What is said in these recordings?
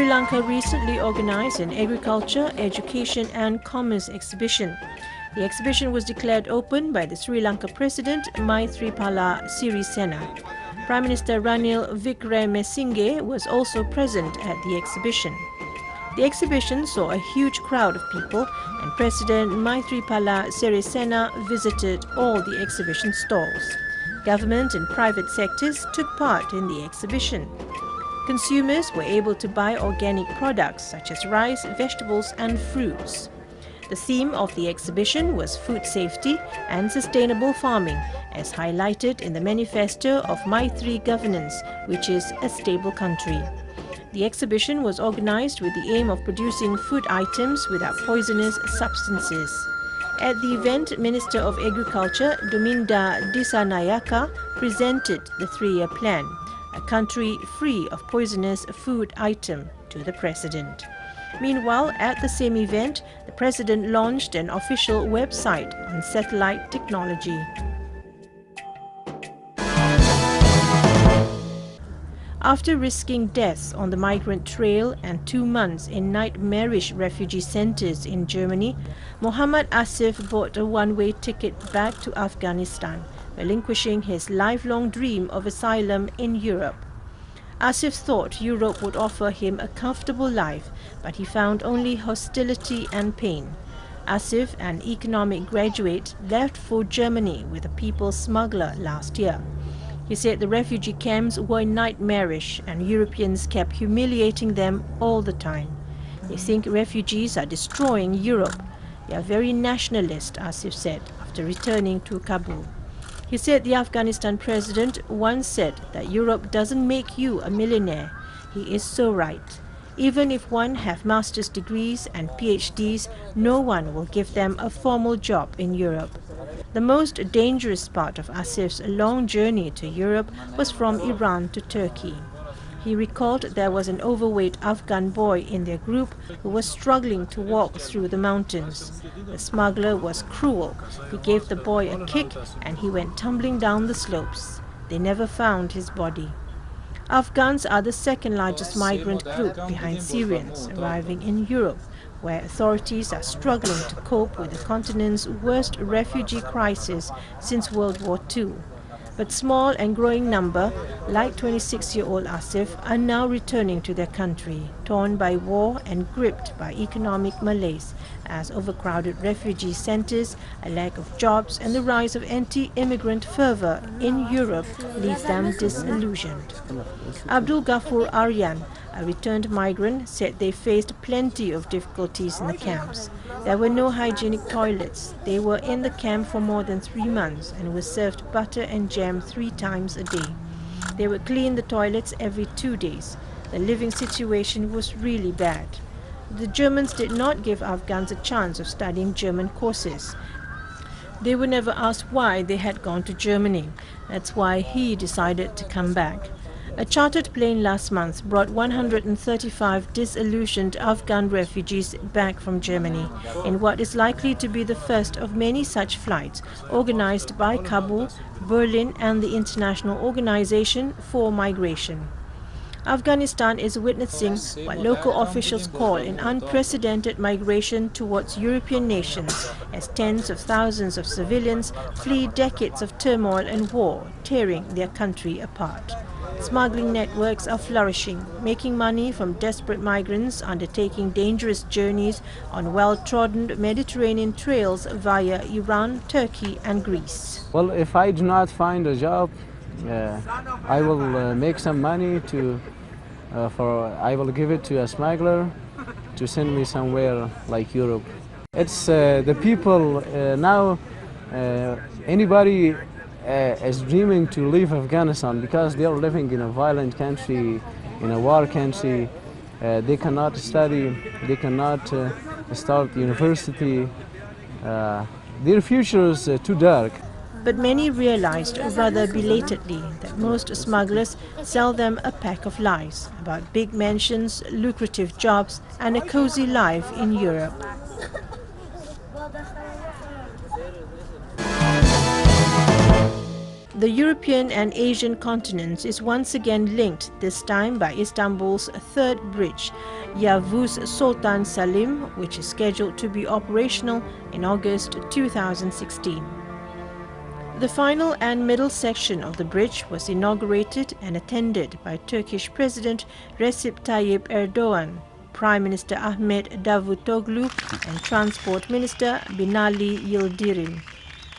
Sri Lanka recently organized an agriculture, education and commerce exhibition. The exhibition was declared open by the Sri Lanka President Maithripala Sirisena. Prime Minister Ranil Wickremesinghe was also present at the exhibition. The exhibition saw a huge crowd of people, and President Maithripala Sirisena visited all the exhibition stalls. Government and private sectors took part in the exhibition. Consumers were able to buy organic products such as rice, vegetables and fruits. The theme of the exhibition was food safety and sustainable farming, as highlighted in the manifesto of Maithri Governance, which is a stable country. The exhibition was organized with the aim of producing food items without poisonous substances. At the event, Minister of Agriculture Duminda Disanayaka presented the 3-year plan, a country free of poisonous food item, to the President. Meanwhile, at the same event, the President launched an official website on satellite technology. After risking deaths on the migrant trail and 2 months in nightmarish refugee centers in Germany, Mohammad Asif bought a one-way ticket back to Afghanistan, relinquishing his lifelong dream of asylum in Europe. Asif thought Europe would offer him a comfortable life, but he found only hostility and pain. Asif, an economic graduate, left for Germany with a people smuggler last year. He said the refugee camps were nightmarish and Europeans kept humiliating them all the time. They think refugees are destroying Europe. They are very nationalist, Asif said, after returning to Kabul. He said the Afghanistan president once said that Europe doesn't make you a millionaire. He is so right. Even if one have master's degrees and PhDs, no one will give them a formal job in Europe. The most dangerous part of Asif's long journey to Europe was from Iran to Turkey. He recalled there was an overweight Afghan boy in their group who was struggling to walk through the mountains. The smuggler was cruel. He gave the boy a kick and he went tumbling down the slopes. They never found his body. Afghans are the second largest migrant group behind Syrians arriving in Europe, where authorities are struggling to cope with the continent's worst refugee crisis since World War II. But small and growing number, like 26-year-old Asif, are now returning to their country, torn by war and gripped by economic malaise, as overcrowded refugee centers, a lack of jobs and the rise of anti-immigrant fervor in Europe leaves them disillusioned. Abdul Ghaffur Aryan, a returned migrant, said they faced plenty of difficulties in the camps. There were no hygienic toilets. They were in the camp for more than 3 months and were served butter and jam 3 times a day. They would clean the toilets every 2 days. The living situation was really bad. The Germans did not give Afghans a chance of studying German courses. They were never asked why they had gone to Germany. That's why he decided to come back. A chartered plane last month brought 135 disillusioned Afghan refugees back from Germany in what is likely to be the first of many such flights organized by Kabul, Berlin and the International Organization for Migration. Afghanistan is witnessing what local officials call an unprecedented migration towards European nations as tens of thousands of civilians flee decades of turmoil and war, tearing their country apart. Smuggling networks are flourishing, making money from desperate migrants undertaking dangerous journeys on well-trodden Mediterranean trails via Iran, Turkey and Greece. Well, if I do not find a job, I will make some money I will give it to a smuggler to send me somewhere like Europe. It's the people now, anybody is dreaming to leave Afghanistan because they are living in a violent country, in a war country. They cannot study, they cannot start university. Their future is too dark. But many realized rather belatedly that most smugglers sell them a pack of lies about big mansions, lucrative jobs and a cozy life in Europe. The European and Asian continents is once again linked, this time by Istanbul's third bridge, Yavuz Sultan Selim, which is scheduled to be operational in August 2016. The final and middle section of the bridge was inaugurated and attended by Turkish President Recep Tayyip Erdogan, Prime Minister Ahmet Davutoglu and Transport Minister Binali Yildirim.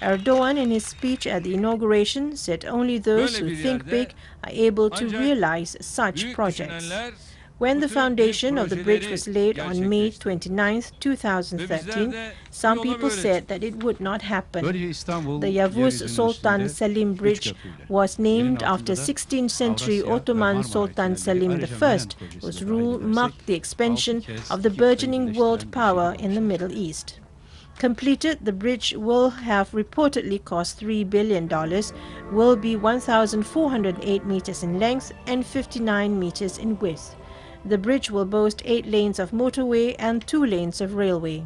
Erdogan, in his speech at the inauguration, said only those who think big are able to realize such projects. When the foundation of the bridge was laid on May 29, 2013, some people said that it would not happen. The Yavuz Sultan Selim Bridge was named after 16th century Ottoman Sultan Selim I, whose rule marked the expansion of the burgeoning world power in the Middle East. Completed, the bridge will have reportedly cost $3 billion, will be 1,408 meters in length and 59 meters in width. The bridge will boast 8 lanes of motorway and 2 lanes of railway.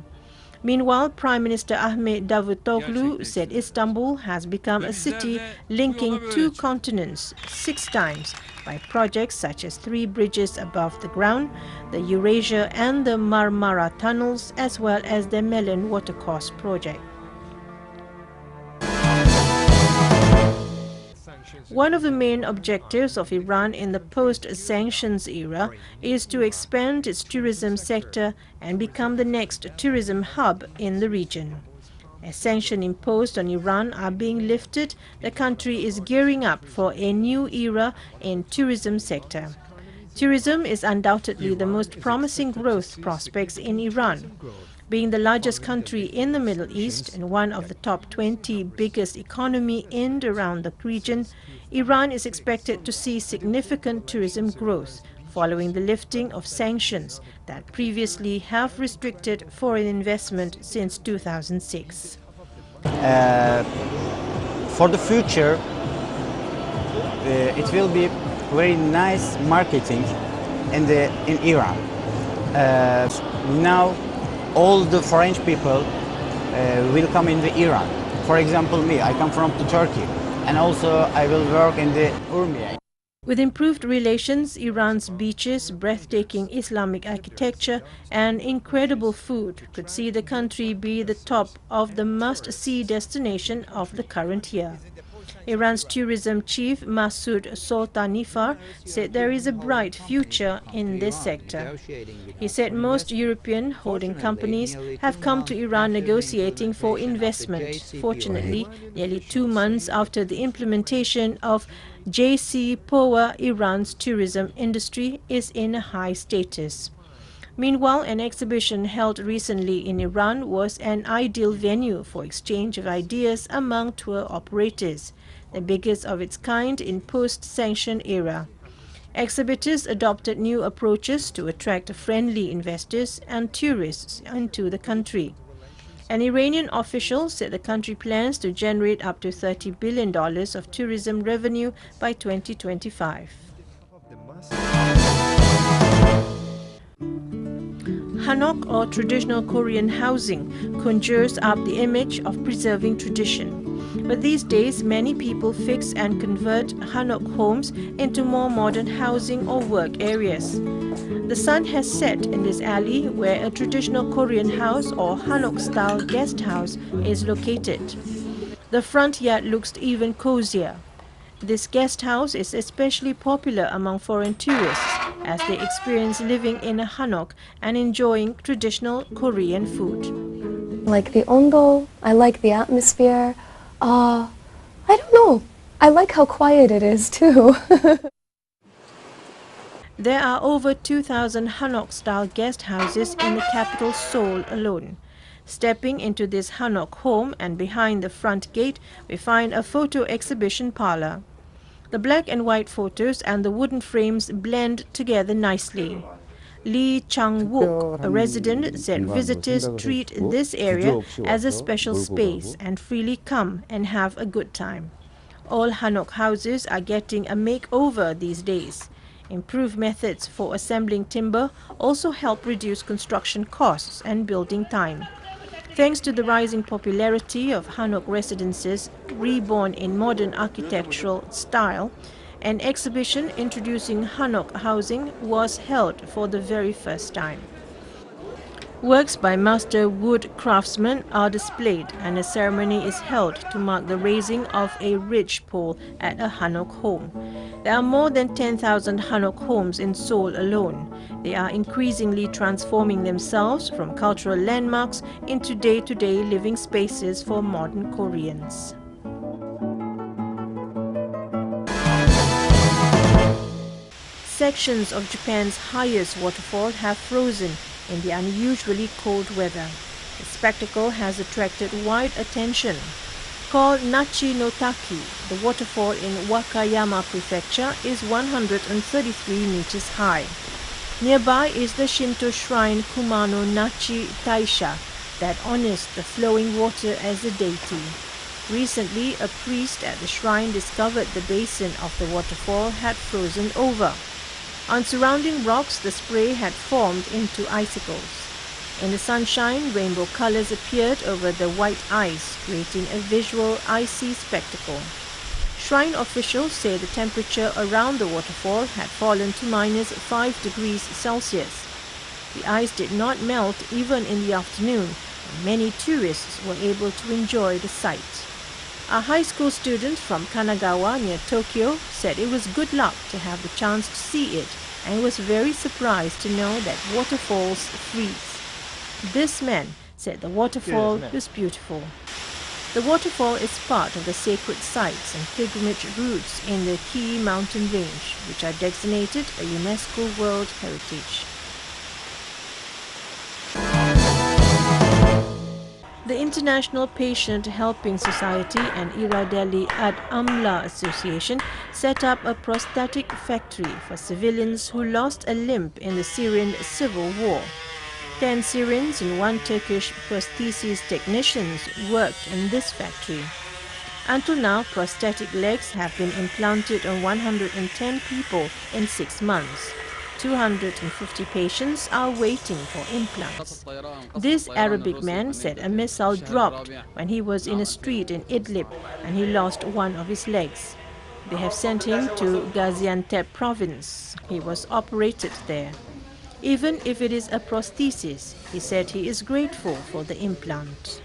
Meanwhile, Prime Minister Ahmet Davutoglu said Istanbul has become a city linking 2 continents 6 times by projects such as 3 bridges above the ground, the Eurasia and the Marmara tunnels, as well as the Melen Watercourse project. One of the main objectives of Iran in the post-sanctions era is to expand its tourism sector and become the next tourism hub in the region. As sanctions imposed on Iran are being lifted, the country is gearing up for a new era in tourism sector. Tourism is undoubtedly the most promising growth prospects in Iran. Being the largest country in the Middle East and one of the top 20 biggest economy in and around the region, Iran is expected to see significant tourism growth following the lifting of sanctions that previously have restricted foreign investment since 2006. For the future, it will be very nice marketing in Iran. Now, all the French people will come in Iran. For example, me, I come from Turkey, and also I will work in the Urmiya. With improved relations, Iran's beaches, breathtaking Islamic architecture, and incredible food could see the country be the top of the must-see destination of the current year. Iran's tourism chief Masoud Soltanifar said there is a bright future in this sector. He said most European holding companies have come to Iran negotiating for investment. Fortunately, nearly 2 months after the implementation of JC Power, Iran's tourism industry is in a high status. Meanwhile, an exhibition held recently in Iran was an ideal venue for exchange of ideas among tour operators, the biggest of its kind in post-sanction era. Exhibitors adopted new approaches to attract friendly investors and tourists into the country. An Iranian official said the country plans to generate up to $30 billion of tourism revenue by 2025. Hanok, or traditional Korean housing, conjures up the image of preserving tradition. But these days, many people fix and convert Hanok homes into more modern housing or work areas. The sun has set in this alley where a traditional Korean house or Hanok-style guest house is located. The front yard looks even cozier. This guest house is especially popular among foreign tourists as they experience living in a hanok and enjoying traditional Korean food. I like the ondo, I like the atmosphere. I don't know. I like how quiet it is too. There are over 2,000 hanok-style guest houses in the capital Seoul alone. Stepping into this hanok home and behind the front gate, we find a photo exhibition parlor. The black and white photos and the wooden frames blend together nicely. Lee Chang-wook, a resident, said visitors treat this area as a special space and freely come and have a good time. All hanok houses are getting a makeover these days. Improved methods for assembling timber also help reduce construction costs and building time. Thanks to the rising popularity of Hanok residences reborn in modern architectural style, an exhibition introducing Hanok housing was held for the very first time. Works by master wood craftsmen are displayed and a ceremony is held to mark the raising of a ridge pole at a Hanok home. There are more than 10,000 Hanok homes in Seoul alone. They are increasingly transforming themselves from cultural landmarks into day-to-day living spaces for modern Koreans. Sections of Japan's highest waterfall have frozen in the unusually cold weather. The spectacle has attracted wide attention. Called Nachi no Taki, the waterfall in Wakayama Prefecture is 133 meters high. Nearby is the Shinto shrine Kumano Nachi Taisha that honors the flowing water as a deity. Recently, a priest at the shrine discovered the basin of the waterfall had frozen over. On surrounding rocks, the spray had formed into icicles. In the sunshine, rainbow colors appeared over the white ice, creating a visual icy spectacle. Shrine officials say the temperature around the waterfall had fallen to -5 degrees Celsius. The ice did not melt even in the afternoon, and many tourists were able to enjoy the sight. A high school student from Kanagawa near Tokyo said it was good luck to have the chance to see it and was very surprised to know that waterfalls freeze. This man said the waterfall was beautiful. The waterfall is part of the sacred sites and pilgrimage routes in the Kii mountain range, which are designated a UNESCO World Heritage. The International Patient Helping Society and Iradeli Ad Amla Association set up a prosthetic factory for civilians who lost a limb in the Syrian civil war. 10 Syrians and 1 Turkish prosthesis technicians worked in this factory. Until now, prosthetic legs have been implanted on 110 people in 6 months. 250 patients are waiting for implants. This Arabic man said a missile dropped when he was in a street in Idlib and he lost one of his legs. They have sent him to Gaziantep province. He was operated there. Even if it is a prosthesis, he said he is grateful for the implant.